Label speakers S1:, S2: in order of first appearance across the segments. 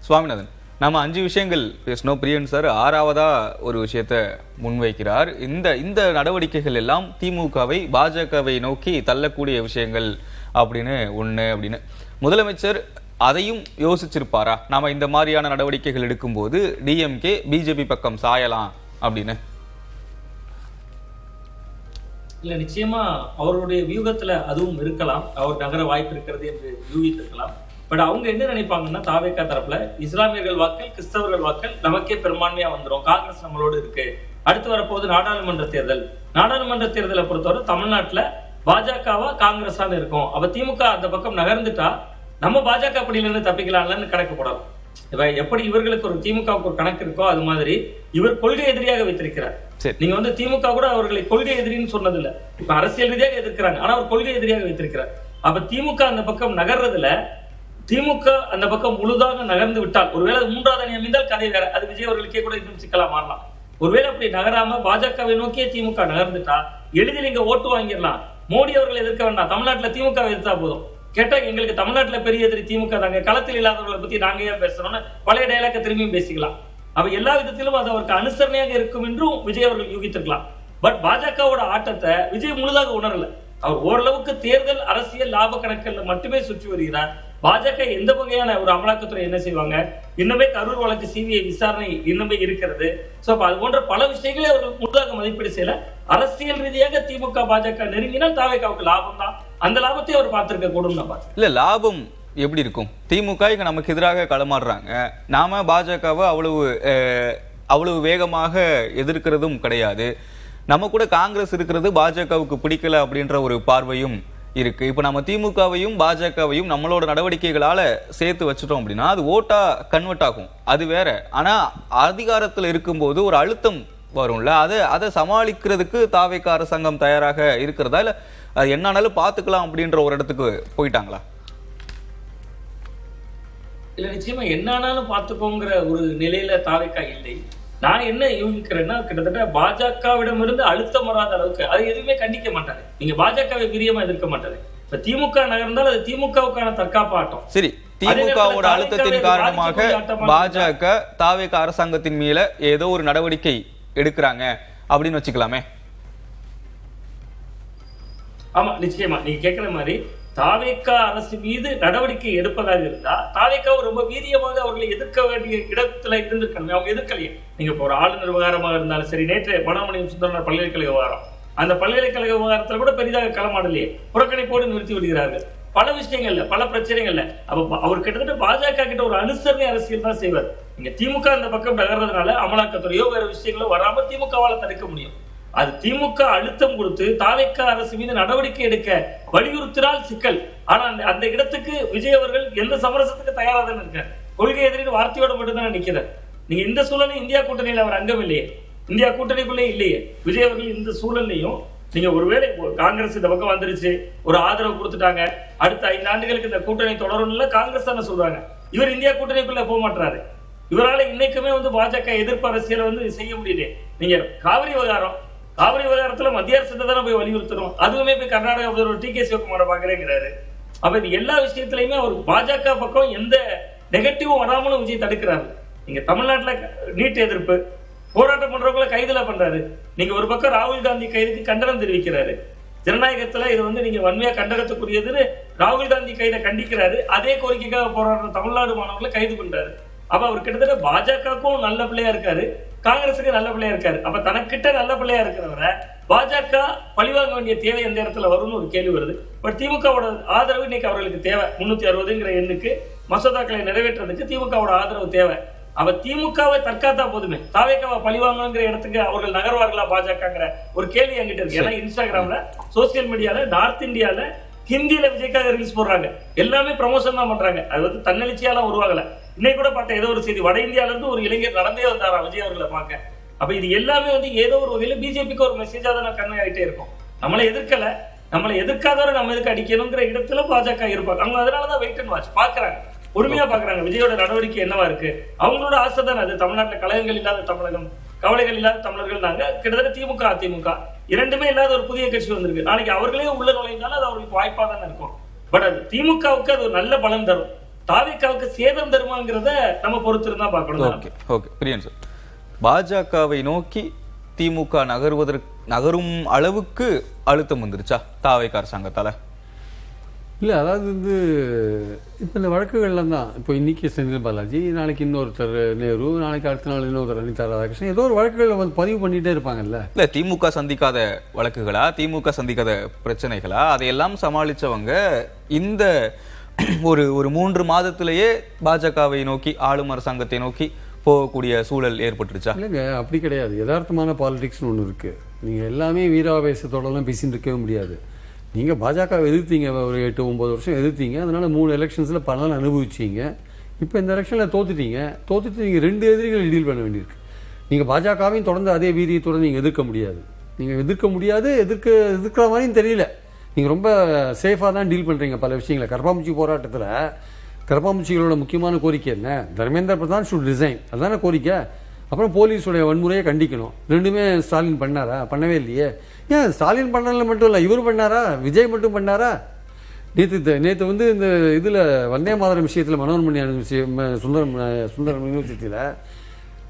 S1: சுவாமிநாதன், நம்ம 5 விஷயங்கள் பேசணும். பிரியன் சார் 6வதா ஒரு விஷயத்தை முன்வைக்கிறார். இந்த நடவடிக்கைகள் எல்லாம் திமுகவை பாஜகவை நோக்கி தள்ளக்கூடிய விஷயங்கள் அப்படின்னு அப்படின்னு முதலமைச்சர் அதையும் யோசிச்சிருப்பாரா? நாம இந்த மாதிரியான நடவடிக்கைகள் எடுக்கும்போது டிஎம்கே பிஜேபி பக்கம் சாயலாம் அப்படின்னு.
S2: இல்ல, நிச்சயமா அவருடைய வியூகத்துல அதுவும் இருக்கலாம், அவர் நகர வாய்ப்பு இருக்கிறது என்று யூகித்திருக்கலாம். பட் அவங்க என்ன நினைப்பாங்கன்னா, தாவேகா தரப்புல இஸ்லாமியர்கள் வாக்கள், கிறிஸ்தவர்கள் வாக்கள் நமக்கே பெரும்பான்மையா வந்துடும், காங்கிரஸ் நம்மளோடு இருக்கு, அடுத்து வரப்போது நாடாளுமன்ற தேர்தல், நாடாளுமன்ற தேர்தலை பொறுத்தவரை தமிழ்நாட்டுல பாஜகவா காங்கிரஸான்னு இருக்கும், அப்ப திமுக அந்த பக்கம் நகர்ந்துட்டா நம்ம பாஜக படியிலிருந்து தப்பிக்கலாம்னு கணக்கு போடலாம். எப்படி இவர்களுக்கு ஒரு திமுகவுக்கு ஒரு கணக்கு இருக்கோ அது மாதிரி இவர் கொள்கை எதிரியாக வைத்திருக்கிறார். நீங்க திமுக கூட அவர்களை கொள்கை எதிரின்னு சொன்னதில்லை, இப்ப அரசியல் ரீதியாக எதிர்க்கிறாங்க, ஆனா அவர் கொள்கை எதிரியாக வைத்திருக்கிறார். அப்ப திமுக அந்த பக்கம் நகர்றதுல திமுக அந்த பக்கம் முழுதாக நகர்ந்து விட்டால், ஒருவேளை 3வது அணி அமைந்தால் கதை வேற, அது விஜய் அவர்களுக்கே கூட இன்னும் சிக்கலா மாறலாம். ஒருவேளை அப்படி நகராம பாஜகவை நோக்கியே திமுக நகர்ந்துட்டா எளிதில் இங்க ஓட்டு வாங்கிடலாம். மோடி அவர்களை எதிர்க்க வேண்டாம், தமிழ்நாட்டுல திமுக எதிர்த்தா போதும். கேட்டா எங்களுக்கு தமிழ்நாட்டுல பெரிய எதிரி திமுக தாங்க, களத்தில் இல்லாதவர்களை பத்தி நாங்க ஏன் பேசணும்னு பழைய டயலாக்க திரும்பியும் பேசிக்கலாம். அப்ப எல்லா விதத்திலும் அது அவருக்கு அனுசரணையாக இருக்கும் என்றும் விஜய் அவர்கள் யூகித்திருக்கலாம். பட் பாஜகவோட ஆட்டத்தை விஜய் முழுதாக உணரல. அவர் ஓரளவுக்கு தேர்தல் அரசியல் லாப கணக்குல மட்டுமே சுற்றி வருகிறார். பாஜக எந்த வகையான ஒரு அமலாக்கத்துறை என்ன செய்வாங்க, இன்னுமே கரூர் வழக்கு சிபிஐ விசாரணை இன்னுமே இருக்கிறது. சோ அது போன்ற பல விஷயங்களே அவர்கள் முழுதாக மதிப்பீடு செய்யல. அரசியல் ரீதியாக திமுக பாஜக நெருங்கினால் தாவேகாவுக்கு லாபம் தான், அந்த லாபத்தை அவர் பார்த்திருக்க கூடும்.
S1: இல்ல, லாபம் எப்படி இருக்கும்? திமுக இங்க நமக்கு எதிராக களமாடுறாங்க, நாம பாஜகவை அவ்வளவு வேகமாக எதிர்க்கிறதும் கிடையாது, நம்ம கூட காங்கிரஸ் இருக்கிறது பாஜகவுக்கு பிடிக்கல அப்படின்ற ஒரு பார்வையும் இருக்கு. இப்ப நம்ம திமுகவையும் பாஜகவையும் நம்மளோட நடவடிக்கைகளால சேர்த்து வச்சுட்டோம் அப்படின்னா அது ஓட்டா கன்வெர்ட் ஆகும், அது வேற. ஆனா அதிகாரத்துல இருக்கும்போது ஒரு அழுத்தம் வரும்ல, அதை சமாளிக்கிறதுக்கு தாவேகா அரசாங்கம் தயாராக இருக்கிறதா, இல்ல அது என்னாலும் பாத்துக்கலாம் அப்படின்ற ஒரு இடத்துக்கு போயிட்டாங்களா?
S2: இல்ல, நிச்சயமா என்னாலும் பார்த்துக்கோங்கிற ஒரு நிலையில தாவேகா இல்லை. நான் என்ன யூகிக்கிறேன்னா, கிட்டத்தட்ட பாஜகவிடம் இருந்து அழுத்தம் வராத அளவுக்கு அது எதுவுமே கண்டிக்க மாட்டாரு. நீங்க பாஜகவை வீரியமா எதிர்க்க மாட்டாரு. இப்ப திமுக நகர்ந்தால் அது திமுகவுக்கான தற்காப்பு ஆட்டம்.
S1: சரி, திமுகவோட அழுத்தத்தின் காரணமாக பாஜக தாவேகா அரசாங்கத்தின் மேல ஏதோ ஒரு நடவடிக்கை எடுக்கிறாங்க அப்படின்னு வச்சுக்கலாமே.
S2: ஆமா, நிச்சயமா நீங்க கேட்கிற மாதிரி தாவேகா அரசு மீது நடவடிக்கை எடுப்பதாக இருந்தா தாவேகாவை ரொம்ப வீரியமாக அவர்களை எதிர்க்க வேண்டிய இடத்துல இருந்திருக்கணும். அவங்க எதிர்க்கலையே. நீங்க இப்போ ஒரு ஆளுநர் விவகாரமாக இருந்தாலும் சரி, நேற்று மனோமணியம் சுந்தரனார் பல்கலைக்கழக விவகாரம், அந்த பல்கலைக்கழக விவகாரத்துல கூட பெரிதாக களமாடலையே, புறக்கணிப்போடு நிறுத்தி விடுகிறார்கள். பல விஷயங்கள்ல, பல பிரச்சனைகள்ல அப்ப அவர் கிட்டத்தட்ட பாஜக கிட்ட ஒரு அனுசரணை அரசியல் தான் செய்வார். நீங்க திமுக அந்த பக்கம் நகர்றதுனால அமலாக்கத்துறையோ வேற விஷயங்களோ வராம திமுகவால தடுக்க முடியும். அது திமுக அழுத்தம் கொடுத்து தாவேகா அரசு மீது நடவடிக்கை எடுக்க வலியுறுத்தினால் சிக்கல். ஆனா அந்த இடத்துக்கு விஜய் அவர்கள் எந்த சமரசத்துக்கு தயாராக தான் இருக்கார். கொள்கை எதிரின் வார்த்தையோட மட்டும்தான் நிற்கிறார். நீங்க இந்த சூழலில் இந்தியா கூட்டணியில் அவர் அங்கம் இல்லையே, இந்தியா கூட்டணிக்குள்ளே இல்லையே. விஜய் அவர்கள் இந்த சூழல்லையும் நீங்க ஒருவேளை காங்கிரஸ் இந்த பக்கம் வந்துருச்சு, ஒரு ஆதரவு கொடுத்துட்டாங்க, அடுத்த 5 ஆண்டுகளுக்கு இந்த கூட்டணி தொடரும்ல காங்கிரஸ் தானே சொல்றாங்க. இவர் இந்தியா கூட்டணிக்குள்ள போக மாட்டாரு. இவரால் இன்னைக்குமே பாஜக எதிர்ப்பு அரசியலை செய்ய முடியல. நீங்க காவிரி விவகாரத்துல மத்திய அரசு தானே போய் வலியுறுத்தணும். அதுவுமே போய் கர்நாடகா முதல்வர் டி.கே. சிவகுமாரை பாக்குறேங்கிறாரு. அப்ப இது எல்லா விஷயத்திலயுமே அவர் பாஜக பக்கம் எந்த நெகட்டிவும் வராமலும் விஜய் தடுக்கிறாரு. நீங்க தமிழ்நாட்டுல நீட் எதிர்ப்பு போராட்டம் பண்றவங்களை கைதுல பண்றாரு. நீங்க ஒரு பக்கம் ராகுல் காந்தி கைதுக்கு கண்டனம் தெரிவிக்கிறாரு. ஜனநாயகத்துல இது நீங்க வன்மையா கண்டனத்துக்குரியதுன்னு ராகுல் காந்தி கைதை கண்டிக்கிறாரு. அதே கோரிக்கைக்காக போராடுற தமிழ்நாடு மாணவர்களை கைது பண்றாரு. அப்ப அவர் கிட்டத்தட்ட பாஜகவுக்கும் நல்ல பிள்ளையா இருக்காரு, காங்கிரஸுக்கு நல்ல பிள்ளையா இருக்காரு. அப்ப தனக்கிட்ட நல்ல பிள்ளையா இருக்கிறவரை பாஜக பழிவாங்க வேண்டிய தேவை எந்த இடத்துல வரும்னு ஒரு கேள்வி வருது. பட் திமுகவோட ஆதரவு இன்னைக்கு அவர்களுக்கு தேவை. 360ங்கிற எண்ணுக்கு மசோதாக்களை நிறைவேற்றுறதுக்கு திமுகவோட ஆதரவு தேவை. அவ திமுகவை தற்காத்தா போதுமே, தாவேகாவை பழிவாங்கிற இடத்துக்கு அவர்கள் நகர்வார்களா பாஜகங்கிற ஒரு கேள்வி என்கிட்ட இருக்கு. ஏன்னா இன்ஸ்டாகிராம்ல, சோசியல் மீடியால, நார்த் இந்தியால, ஹிந்தியில விஜய்க்காக ரீல்ஸ் போடுறாங்க, எல்லாமே ப்ரமோஷன் தான் பண்றாங்க. அது தன்னெழுச்சியாலாம் உருவாகல. இன்னைக்கு கூட பார்த்தேன், ஏதோ ஒரு செய்தி, வட இந்தியால இருந்து ஒரு இளைஞர் நடந்தே வந்தாரா விஜய் அவர்களை பார்க்க. அப்ப இது எல்லாமே ஏதோ ஒரு வகையில பிஜேபிக்கு ஒரு மெசேஜா தான் கண்ணு ஆகிட்டே இருக்கும். நம்மளை எதிர்க்கல, நம்மளை எதிர்க்காதவரை நம்ம எதுக்கு அடிக்கணுங்கிற இடத்துல பாஜக இருப்பாங்க. அவங்க அதனாலதான் வெயிட் அண்ட் வாட்ச் பாக்குறாங்க, பொறுமையா பாக்குறாங்க விஜயோட நடவடிக்கை என்னவா இருக்கு. அவங்களோட ஆசை தானே அது. தமிழ்நாட்டுல கழகங்கள் இல்லாத தமிழகம், கவலைகள் இல்லாத தமிழர்கள் நாங்க. கிட்டத்தட்ட திமுக அதிமுக இரண்டுமே இல்லாத ஒரு புதிய கட்சி வந்திருக்கு. நாளைக்கு அவர்களே உள்ள நுழைந்தாலும் அது அவர்களுக்கு வாய்ப்பா தானே இருக்கும். பட் அது திமுகவுக்கு அது ஒரு நல்ல பலன் தரும். தாவேக்காவுக்கு சேதம் தருமாங்கிறத நம்ம பொறுத்திருந்தா பார்க்கணும்.
S1: ஓகே ஓகே பிரியன் சார், பாஜகவை நோக்கி திமுக நகரும் அளவுக்கு அழுத்தம் வந்துருச்சா தாவேக்கா அரசாங்கத்தால?
S3: இல்லை, அதாவது இப்போ இந்த வழக்குகள்லாம் தான். இப்போ இன்னைக்கு செந்தில் பாலாஜி, நாளைக்கு இன்னொருத்தர் நேரு, நாளைக்கு அடுத்த நாள் இன்னொருத்தர் அனிதா ராதாகிருஷ்ணன், ஏதோ ஒரு வழக்குகளை வந்து பதிவு பண்ணிகிட்டே இருப்பாங்கல்ல.
S1: இல்லை, திமுக சந்திக்காத வழக்குகளா, திமுக சந்திக்காத பிரச்சனைகளா, அதையெல்லாம் சமாளித்தவங்க இந்த ஒரு 3 மாதத்திலேயே பாஜகவை நோக்கி, ஆளும் அரசாங்கத்தை நோக்கி போகக்கூடிய சூழல் ஏற்பட்டுருச்சா?
S3: இல்லைங்க, அப்படி கிடையாது. யதார்த்தமான பாலிடிக்ஸ்னு ஒன்று இருக்குது. நீங்கள் எல்லாமே வீராவேசத்தோடலாம் பேசின்னு இருக்கவே முடியாது. நீங்கள் பாஜகவை எதிர்த்தீங்க, ஒரு 8-9 வருஷம் எதிர்த்தீங்க. அதனால் 3 எலெக்ஷன்ஸில் பலன் அனுபவிச்சிங்க. இப்போ இந்த எலெக்ஷனில் தோத்துட்டு நீங்கள் 2 எதிரிகளை டீல் பண்ண வேண்டியிருக்கு. நீங்கள் பாஜகவையும் தொடர்ந்து அதே வீரியத்தோடு நீங்கள் எதிர்க்க முடியாது. எதிர்க்கிற மாதிரியும் தெரியல. நீங்கள் ரொம்ப சேஃபாக தான் டீல் பண்ணுறீங்க பல விஷயங்களை. கரப்பாம்பூச்சி போராட்டத்தில் கரப்பாம்பூச்சிகளோட முக்கியமான கோரிக்கை என்ன? தர்மேந்திர பிரதான் ஷுட் ரிசைன், அதுதானே கோரிக்கை. அப்புறம் போலீஸுடைய வன்முறையை கண்டிக்கணும். ரெண்டுமே ஸ்டாலின் பண்ணாரா? பண்ணவே இல்லையே. ஏன் ஸ்டாலின் பண்ணல மட்டும் இல்லை, இவர் பண்ணாரா? விஜய் மட்டும் பண்ணாரா? நேற்று இந்த இதில் வந்தே மாதரம் விஷயத்தில் மனோன்மணி சுந்தரம் யூனிவர்சிட்டியில்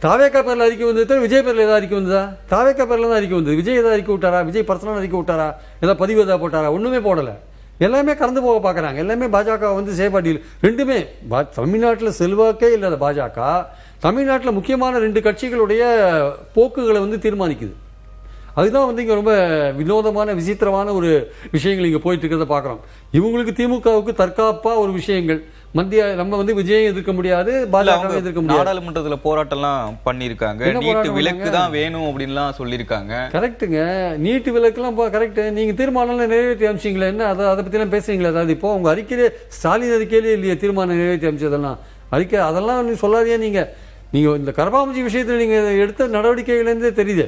S3: தாவேக்கா பேரில் அறிக்கை வந்தது, விஜய் பேரில் ஏதாவது அறிக்கை வந்ததா? தாவேக்கா பேரில் தான் அறிக்கை வந்தது. விஜய் ஏதாவது அறிக்கை விட்டாரா? விஜய் பர்சனல் அறிக்கை விட்டாரா? ஏதாவது பதிவு ஏதாவது போட்டாரா? ஒன்றுமே போடலை. எல்லாமே கறந்து போக பார்க்குறாங்க. எல்லாமே பாஜக சேபாட்டியில் ரெண்டுமே. தமிழ்நாட்டில் செல்வாக்கே இல்லாத பாஜக தமிழ்நாட்டில் முக்கியமான 2 கட்சிகளுடைய போக்குகளை தீர்மானிக்குது. அதுதான் இங்கே ரொம்ப வினோதமான விசித்திரமான ஒரு விஷயங்கள் இங்கே போயிட்டு இருக்கிறத பார்க்குறோம். இவங்களுக்கு திமுகவுக்கு தற்காப்பாக ஒரு விஷயங்கள் மத்திய நம்ம விஜயம் எதிர்க்க முடியாது, பாஜக எதிர்க்க முடியாது.
S1: நாடாளுமன்றத்துல போராட்டம்லாம் பண்ணிருக்காங்க. நீட்டு விலக்கு தான் வேணும் அப்படின்லாம் சொல்லியிருக்காங்க.
S3: கரெக்டுங்க, நீட்டு விலக்குலாம் கரெக்ட். நீங்க தீர்மானம் நிறைவேற்றி அமிச்சிங்களா? என்ன அதை பத்திலாம் பேசுறீங்களா? அதாவது இப்போ உங்க அறிக்கையிலே ஸ்டாலின் அறிக்கையிலே இல்லையா தீர்மானம் நிறைவேற்றி அமிச்சதெல்லாம்? அறிக்கை அதெல்லாம் சொல்லாதே. நீங்க இந்த கரப்பாம்பூச்சி விஷயத்தில் நீங்க எடுத்த நடவடிக்கைகள்லேருந்தே தெரியுது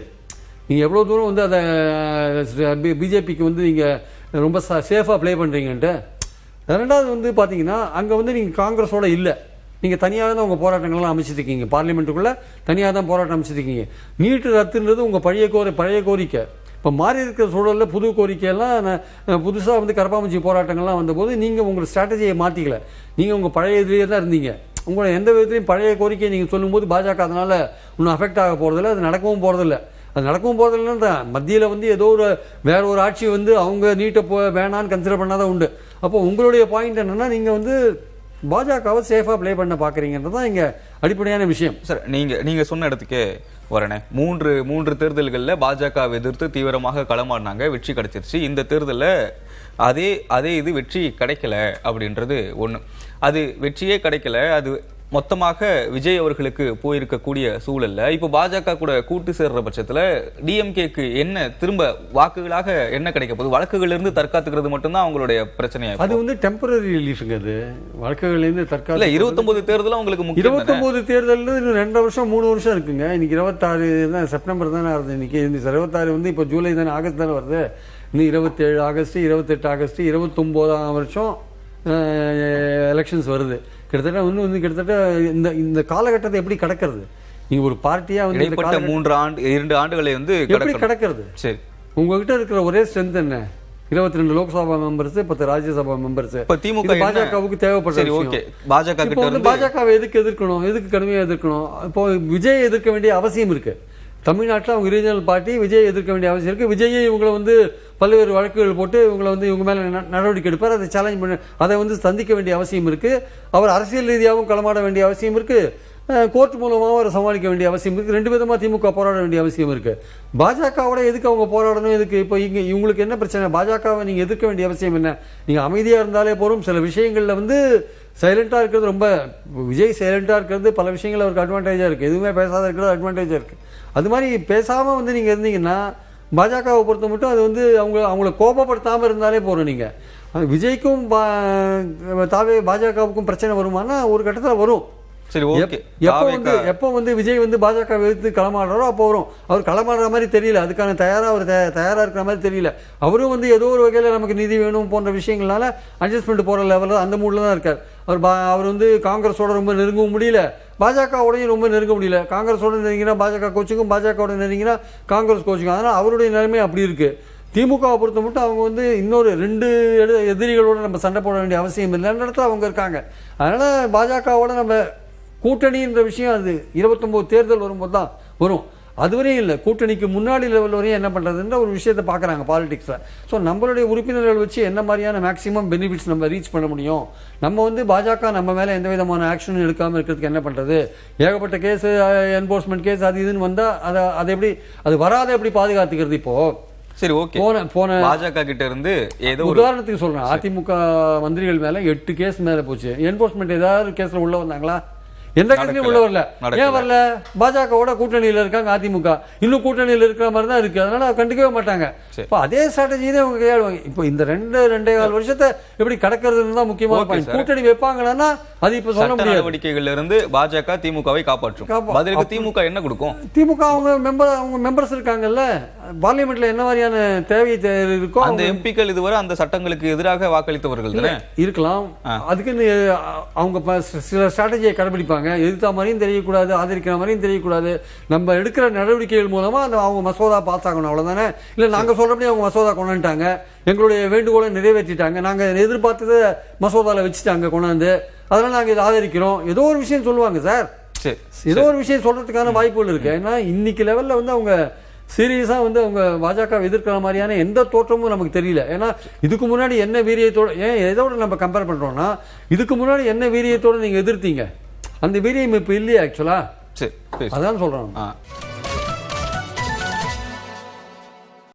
S3: நீங்க எவ்வளவு தூரம் அதை பிஜேபிக்கு நீங்க ரொம்ப சேஃபா ப்ளே பண்றீங்கன்ட்டு. ரெண்டாவது பார்த்தீங்கன்னா அங்கே நீங்கள் காங்கிரஸோட இல்லை, நீங்கள் தனியாக தான் உங்கள் போராட்டங்கள்லாம் அமைச்சிருக்கீங்க. பார்லிமெண்ட்டுக்குள்ளே தனியாக தான் போராட்டம் அமைச்சிருக்கீங்க. நீட்டு ரத்துன்றது உங்கள் பழைய கோரிக்கை. இப்போ மாறி இருக்கிற சூழலில் புது கோரிக்கையெல்லாம் புதுசாக கரப்பாம்பூச்சி போராட்டங்கள்லாம் வந்தபோது நீங்கள் உங்கள் ஸ்ட்ராட்டஜியை மாற்றிக்கல. நீங்கள் உங்கள் பழைய இதுலேயே தான் இருந்தீங்க. உங்களை எந்த விதத்துலையும் பழைய கோரிக்கையை நீங்கள் சொல்லும்போது பாஜக அதனால் இன்னும் அஃபெக்ட் ஆக போகிறதில்ல, அது நடக்கவும் போகிறதில்ல. அது நடக்கவும் போகிறதில்லன்னு தான் மத்தியில் ஏதோ வேற ஒரு ஆட்சி அவங்க நீட்டை வேணான்னு கன்சிடர் பண்ணாதான் உண்டு. அப்போ உங்களுடைய பாயிண்ட் என்னன்னா நீங்கள் பாஜகவை சேஃபாக ப்ளே பண்ண பார்க்குறீங்கன்றது தான் இங்கே அடிப்படையான விஷயம்.
S1: சார், நீங்கள் சொன்ன இடத்துக்கே வரனே. மூன்று தேர்தல்களில் பாஜகவை எதிர்த்து தீவிரமாக களமாடினாங்க, வெற்றி கிடைச்சிருச்சு. இந்த தேர்தலில் அதே இது வெற்றி கிடைக்கல அப்படின்றது ஒன்று. அது வெற்றியே கிடைக்கல, அது மொத்தமாக விஜய் அவர்களுக்கு போயிருக்கக்கூடிய சூழல்ல இப்போ பாஜக கூட கூட்டு சேர்ற பட்சத்துல டிஎம்கேக்கு என்ன திரும்ப வாக்குகளாக என்ன கிடைக்க போகுது? வழக்குகள் இருந்து தற்காத்துக்கிறது மட்டும்தான் அவங்களுடைய பிரச்சனையா?
S3: அது டெம்பரரி ரிலீஃப்ங்க. அது வழக்குகள் இருந்து தற்காத்து
S1: 29 தேர்தலும் உங்களுக்கு முக்கியம்.
S3: 29 தேர்தல் 2 வருஷம் 3 வருஷம் இருக்குங்க. இன்னைக்கு 26 தான், செப்டம்பர் தானே வருது. இன்னைக்கு 26 இப்போ ஜூலை தானே, ஆகஸ்ட் தானே வருது. இன்னும் 27 ஆகஸ்ட், 28 ஆகஸ்ட், 29ஆம் வருஷம் எலெக்ஷன்ஸ் வருது. கிட்டத்தட்ட இந்த காலகட்டத்தை எப்படி கடக்கிறது? நீங்க ஒரு பார்ட்டியா
S1: 2 ஆண்டுகளை
S3: எப்படி கடக்கிறது? சரி, உங்ககிட்ட இருக்கிற ஒரே ஸ்ட்ரென்த் என்ன? 22 லோக்சபா மெம்பர்ஸ், 10 ராஜ்யசபா மெம்பர்ஸ். பாஜகவுக்கு தேவைப்படுது. பாஜகவை எதுக்கு எதிர்க்கணும்? எதுக்கு கடுமையாக எதிர்க்கணும்? இப்போ விஜய் எதிர்க்க வேண்டிய அவசியம் இருக்கு. தமிழ்நாட்டில் அவங்க ரீஜனல் பார்ட்டி விஜய் எதிர்க்க வேண்டிய அவசியம் இருக்குது. விஜயை இவங்களை பல்வேறு வழக்குகள் போட்டு இவங்க மேலே நடவடிக்கை எடுப்பார். அதை சேலஞ்ச் பண்ண, அதை சந்திக்க வேண்டிய அவசியம் இருக்குது. அவர் அரசியல் ரீதியாகவும் களமாட வேண்டிய அவசியம் இருக்குது. கோர்ட் மூலமாகவும் அவரை சமாளிக்க வேண்டிய அவசியம் இருக்குது. 2 விதமாக திமுக போராட வேண்டிய அவசியம் இருக்குது. பாஜகவோட எதுக்கு அவங்க போராடணும்? எதுக்கு இப்போ இவங்களுக்கு என்ன பிரச்சனை? பாஜகவை நீங்கள் எதிர்க்க வேண்டிய அவசியம் என்ன? நீங்கள் அமைதியாக இருந்தாலே போதும். சில விஷயங்களில் சைலண்டாக இருக்கிறது ரொம்ப, விஜய் சைலண்டாக இருக்கிறது பல விஷயங்கள் அவருக்கு அட்வான்டேஜாக இருக்குது. எதுவுமே பேசாத இருக்கிறது அட்வான்டேஜாக இருக்குது. அது மாதிரி பேசாமல் நீங்கள் இருந்தீங்கன்னா பாஜகவை பொறுத்த மட்டும் அது அவங்கள கோபப்படுத்தாமல் இருந்தாலே போகிறோம். நீங்கள் விஜய்க்கும் பாஜகவுக்கும் பிரச்சனை வருமானா ஒரு கட்டத்தில் வரும்.
S1: சரி, ஓகே.
S3: எப்போ விஜய் பாஜக எதிர்த்து களமாடுறாரோ அப்போ வரும். அவர் களமாடுற மாதிரி தெரியல, அதுக்கான தயாரா இருக்கிற மாதிரி தெரியல. அவரும் ஏதோ ஒரு வகையில் நமக்கு நிதி வேணும் போன்ற விஷயங்கள்னால அட்ஜஸ்ட்மெண்ட் போற லெவலில் அந்த மூடில் தான் இருக்கார். அவர் காங்கிரஸோட ரொம்ப நெருங்கவும் முடியல, பாஜகவோடையும் ரொம்ப நெருங்க முடியல. காங்கிரஸோட நெருங்கினா பாஜக கோச்சுக்கும், பாஜகவோட நெருங்கினா காங்கிரஸ் கோச்சுக்கும். அதனால் அவருடைய நிலைமை அப்படி இருக்கு. திமுகவை பொறுத்த மட்டும் அவங்க வந்து இன்னொரு 2 எதிரிகளோட நம்ம சண்டை போட வேண்டிய அவசியம் இல்லைன்ற இடத்துல அவங்க இருக்காங்க. அதனால் பாஜகவோட நம்ம கூட்டணின்ற விஷயம் அது 29 தேர்தல் வரும்போது தான் வரும். அதுவரையும் இல்லை, கூட்டணிக்கு முன்னாடி லெவல் வரையும் என்ன பண்ணுறதுன்ற ஒரு விஷயத்தை பார்க்குறாங்க பாலிடிக்ஸில். ஸோ நம்மளுடைய உறுப்பினர்கள் வச்சு என்ன மாதிரியான மேக்ஸிமம் பெனிஃபிட்ஸ் நம்ம ரீச் பண்ண முடியும், நம்ம வந்து பாஜக நம்ம மேலே எந்த விதமான ஆக்ஷனும் எடுக்காமல் இருக்கிறதுக்கு என்ன பண்ணுறது, ஏகப்பட்ட கேஸு என்ஃபோர்ஸ்மெண்ட் கேஸ் அது இதுன்னு வந்தால் அதை எப்படி அது வராத எப்படி பாதுகாத்துக்கிறது இப்போது.
S1: சரி, ஓகே. போன பாஜக கிட்ட இருந்து ஏதோ
S3: உதாரணத்துக்கு சொல்கிறேன், அதிமுக மந்திரிகள் மேலே 8 கேஸ் மேலே போச்சு. என்ஃபோர்ஸ்மெண்ட் ஏதாவது கேஸில் உள்ள வந்தாங்களா? எந்த கட்சியும் உள்ள வரல. ஏன் வரல? பாஜகவோட கூட்டணியில் இருக்காங்க, அதிமுக இன்னும் கூட்டணியில் இருக்கிற மாதிரி தான் இருக்கு. அதனால கண்டுக்கவே மாட்டாங்க. இப்போ அதே ஸ்ட்ராட்டஜி தான் அவங்க கையாளுவாங்க. இப்போ இந்த 2.25 வருஷத்தை எப்படி கடக்கிறதுன்னு தான் முக்கியமான கூட்டணி வைப்பாங்கன்னா அது இப்போ சொல்ல முடியாது.
S1: நடவடிக்கைகள்ல இருந்து பாஜக திமுகவை காப்பாற்றும். பதிலுக்கு திமுக என்ன கொடுக்கும்?
S3: திமுக அவங்க மெம்பர்ஸ் இருக்காங்கல்ல, பார்லிமெண்ட்ல என்ன மாதிரியான தேவை இருக்கோ
S1: அந்த எம்பிக்கள் இதுவரை அந்த சட்டங்களுக்கு எதிராக வாக்களித்தவர்கள் தானே
S3: இருக்கலாம். அதுக்கு அவங்க சில ஸ்ட்ராட்டஜியை கடைபிடிப்பாங்க. எதிர்த்த மாதிரியும் தெரியக்கூடாது, ஆதரிக்கிற மாதிரியும் தெரியக்கூடாது. நம்ம எடுக்கிற நடவடிக்கைகள் மூலமா அவங்க மசோதா பாஸ் ஆகணும், அவ்வளவுதானே. இல்ல நாங்க சொல்றபடி அவங்க மசோதா கொண்டாண்டாங்க, எங்களுடைய வேண்டுகோளை நிறைவேற்றிட்டாங்க, நாங்க எதிர்பார்த்தது மசோதால வச்சுட்டாங்க கொண்டாந்து, அதனால நாங்க இதை ஆதரிக்கிறோம், ஏதோ ஒரு விஷயம் சொல்லுவாங்க சார். ஏதோ ஒரு விஷயம் சொல்றதுக்கான வாய்ப்புகள் இருக்கு. ஏன்னா இன்னைக்கு லெவல்ல வந்து அவங்க சீரியஸா வந்து அவங்க பாஜக எதிர்க்கிற மாதிரியான எந்த தோற்றமும் நமக்கு தெரியல. ஏன்னா இதுக்கு முன்னாடி என்ன வீரியத்தோட, ஏன் எதோட நம்ம கம்பேர் பண்றோம்னா, இதுக்கு முன்னாடி என்ன வீரியத்தோட நீங்க எதிர்த்தீங்க, அந்த வீரியம் இப்ப இல்லையா ஆக்சுவலா? அதான் சொல்றோம்.